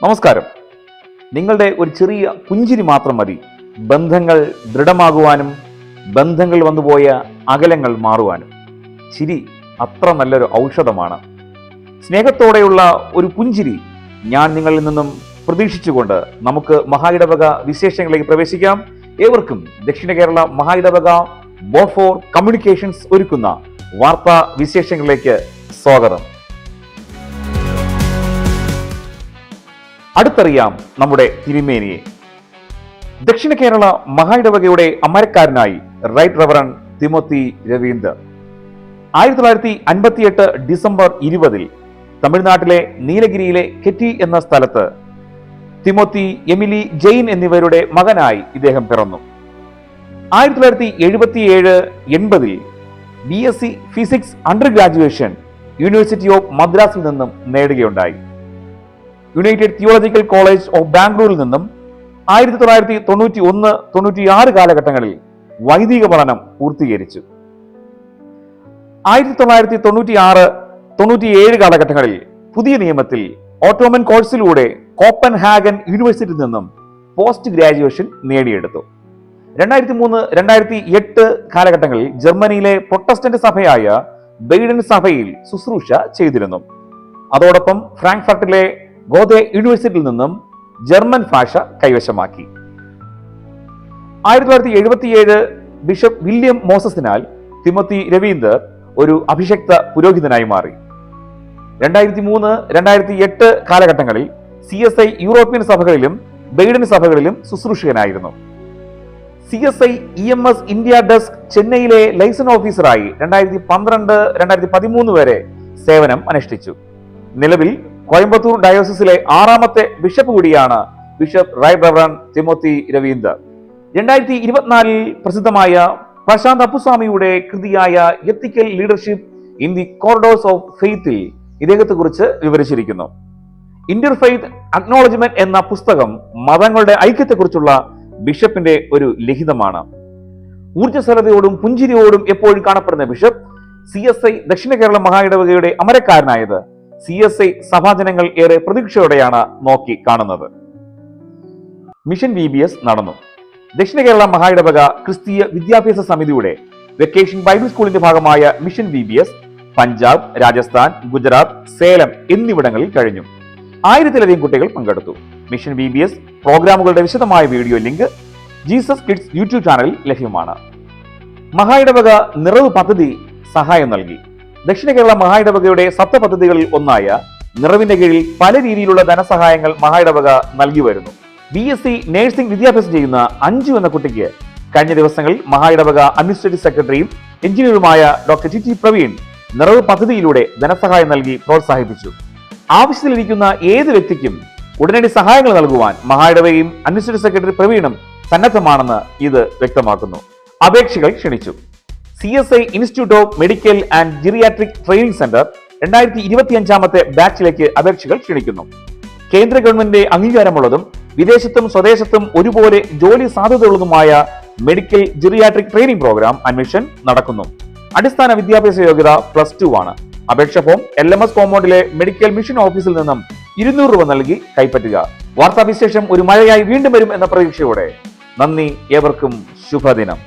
നമസ്കാരം. നിങ്ങളുടെ ഒരു ചെറിയ പുഞ്ചിരി മാത്രം മതി ബന്ധങ്ങൾ ദൃഢമാകുവാനും ബന്ധങ്ങൾ വന്നുപോയ അകലങ്ങൾ മാറുവാനും. ചിരി അത്ര നല്ലൊരു ഔഷധമാണ്. സ്നേഹത്തോടെയുള്ള ഒരു പുഞ്ചിരി ഞാൻ നിങ്ങളിൽ നിന്നും പ്രതീക്ഷിച്ചുകൊണ്ട് നമുക്ക് മഹായിടവക വിശേഷങ്ങളിലേക്ക് പ്രവേശിക്കാം. ഏവർക്കും ദക്ഷിണ കേരള മഹായിടവക ബോർഡ് ഫോർ കമ്മ്യൂണിക്കേഷൻസ് ഒരുക്കുന്ന വാർത്താ വിശേഷങ്ങളിലേക്ക് സ്വാഗതം. അടുത്തറിയാം നമ്മുടെ തിരുമേനിയെ. ദക്ഷിണ കേരള മഹായിടവകയുടെ അമരക്കാരനായി right reverend Timothy Ravinder 1958 December 20 തമിഴ്നാട്ടിലെ നീലഗിരിയിലെ കെറ്റി എന്ന സ്ഥലത്ത് തിമോത്തി എമിലി ജെയിൻ എന്നിവരുടെ മകനായി ഇദ്ദേഹം പിറന്നു. 1977-80 BSc physics under graduation university of മദ്രാസിൽ നിന്നും നേടുകയുണ്ടായി. യുണൈറ്റഡ് തിയോളജിക്കൽ കോളേജ് ഓഫ് ബാംഗ്ലൂരിൽ നിന്നും 1991-96 കാലഘട്ടങ്ങളിൽ വൈദിക പഠനം പൂർത്തീകരിച്ചു. 1996-97 കാലഘട്ടങ്ങളിൽ പുതിയ നിയമത്തിൽ ഓട്ടോമൻ കോഴ്സിലൂടെ കോപ്പൻഹാഗൻ യൂണിവേഴ്സിറ്റിയിൽ നിന്നും പോസ്റ്റ് ഗ്രാജുവേഷൻ നേടിയെടുത്തു. 2003-2008 കാലഘട്ടങ്ങളിൽ ജർമ്മനിയിലെ പ്രൊട്ടസ്റ്റന്റ് സഭയായ ബെയ്ഡൻ സഭയിൽ ശുശ്രൂഷ ചെയ്തിരുന്നു. അതോടൊപ്പം ഫ്രാങ്ക്ഫർട്ടിലെ ഗോതെ യൂണിവേഴ്സിറ്റിയിൽ നിന്നും ജർമ്മൻ ഭാഷ കൈവശമാക്കി. 1977 ബിഷപ്പ് വില്യം മോസസിനാൽ തിമോത്തി രവീന്ദർ ഒരു അഭിഷക്ത പുരോഹിതനായി മാറി. 2003-2008 കാലഘട്ടങ്ങളിൽ CSI യൂറോപ്യൻ സഭകളിലും ബെയ്ഡൻ സഭകളിലും ശുശ്രൂഷകനായിരുന്നു. CSI EMS ഇന്ത്യ ഡെസ്ക് ചെന്നൈയിലെ ലൈസൺ ഓഫീസറായി 2012-2013 വരെ സേവനം അനുഷ്ഠിച്ചു. നിലവിൽ കോയമ്പത്തൂർ ഡയോസിസിലെ 6ാമത്തെ ബിഷപ്പ് കൂടിയാണ് bishop right reverend Timothy Ravinder. 2024 പ്രസിദ്ധമായ പ്രശാന്ത് അപ്പുസ്വാമിയുടെ കൃതിയായ ethical leadership in the corridors of ഫെയ്ത്തിൽ ഇദ്ദേഹത്തെ കുറിച്ച് വിവരിച്ചിരിക്കുന്നു. ഇന്റർഫെയ്ത്ത് അക്നോളജ്മെന്റ് എന്ന പുസ്തകം മതങ്ങളുടെ ഐക്യത്തെക്കുറിച്ചുള്ള ബിഷപ്പിന്റെ ഒരു ലിഖിതമാണ്. ഊർജ്ജസ്വലതയോടും പുഞ്ചിരിയോടും എപ്പോഴും കാണപ്പെടുന്ന ബിഷപ്പ് CSI ദക്ഷിണ കേരള മഹായിടവകയുടെ അമരക്കാരനായത് CSI സഭാജനങ്ങൾ ഏറെ പ്രതീക്ഷയോടെയാണ് നോക്കി കാണുന്നത്. മിഷൻ VBS നടന്നു. ദക്ഷിണ കേരള മഹായിടവക ക്രിസ്തീയ വിദ്യാഭ്യാസ സമിതിയുടെ വെക്കേഷൻ ബൈബിൾ സ്കൂളിന്റെ ഭാഗമായ മിഷൻ VBS പഞ്ചാബ്, രാജസ്ഥാൻ, ഗുജറാത്ത്, സേലം എന്നിവിടങ്ങളിൽ കഴിഞ്ഞു. 1000-ലധികം കുട്ടികൾ പങ്കെടുത്തു. മിഷൻ VBS പ്രോഗ്രാമുകളുടെ വിശദമായ video link Jesus kids YouTube ചാനലിൽ ലഭ്യമാണ്. മഹായിടവക നിറവ് പദ്ധതി സഹായം നൽകി. ദക്ഷിണ കേരള മഹായിടവകയുടെ സപ്തപദ്ധതികളിൽ ഒന്നായ നിറവിന്റെ കീഴിൽ പല രീതിയിലുള്ള ധനസഹായങ്ങൾ മഹായിടവക നൽകി വരുന്നു. BSc നഴ്സിംഗ് വിദ്യാഭ്യാസം ചെയ്യുന്ന അഞ്ജു എന്ന കുട്ടിക്ക് കഴിഞ്ഞ ദിവസങ്ങളിൽ മഹായിടവക അഡ്മിനിസ്ട്രേറ്റീവ് സെക്രട്ടറിയും എഞ്ചിനീയറുമായ ഡോക്ടർ TT പ്രവീൺ നിറവ് പദ്ധതിയിലൂടെ ധനസഹായം നൽകി പ്രോത്സാഹിപ്പിച്ചു. ആവശ്യത്തിലിരിക്കുന്ന ഏത് വ്യക്തിക്കും ഉടനടി സഹായങ്ങൾ നൽകുവാൻ മഹായിടവകയും അഡ്മിനിസ്ട്രേറ്റീവ് സെക്രട്ടറി പ്രവീണും സന്നദ്ധമാണെന്ന് ഇത് വ്യക്തമാക്കുന്നു. അപേക്ഷകൾ ക്ഷണിച്ചു. CSI institute of medical and geriatric training centre 2025-ാമത്തെ ബാച്ചിലേക്ക് അപേക്ഷകൾ ക്ഷണിക്കുന്നു. കേന്ദ്ര ഗവൺമെന്റിന്റെ അംഗീകാരമുള്ളതും വിദേശത്തും സ്വദേശത്തും ഒരുപോലെ ജോലി സാധ്യതയുള്ളതുമായ medical geriatric training programme admission നടക്കുന്നു. അടിസ്ഥാന വിദ്യാഭ്യാസ യോഗ്യത +2 ആണ്. അപേക്ഷ ഫോം LMS കോമ്പൗണ്ടിലെ മെഡിക്കൽ മിഷൻ ഓഫീസിൽ നിന്നും 200 രൂപ നൽകി കൈപ്പറ്റുക. വാർത്താവിശേഷം ഒരു മഴയായി വീണ്ടും വരും എന്ന പ്രതീക്ഷയോടെ നന്ദി. ഏവർക്കും ശുഭദിനം.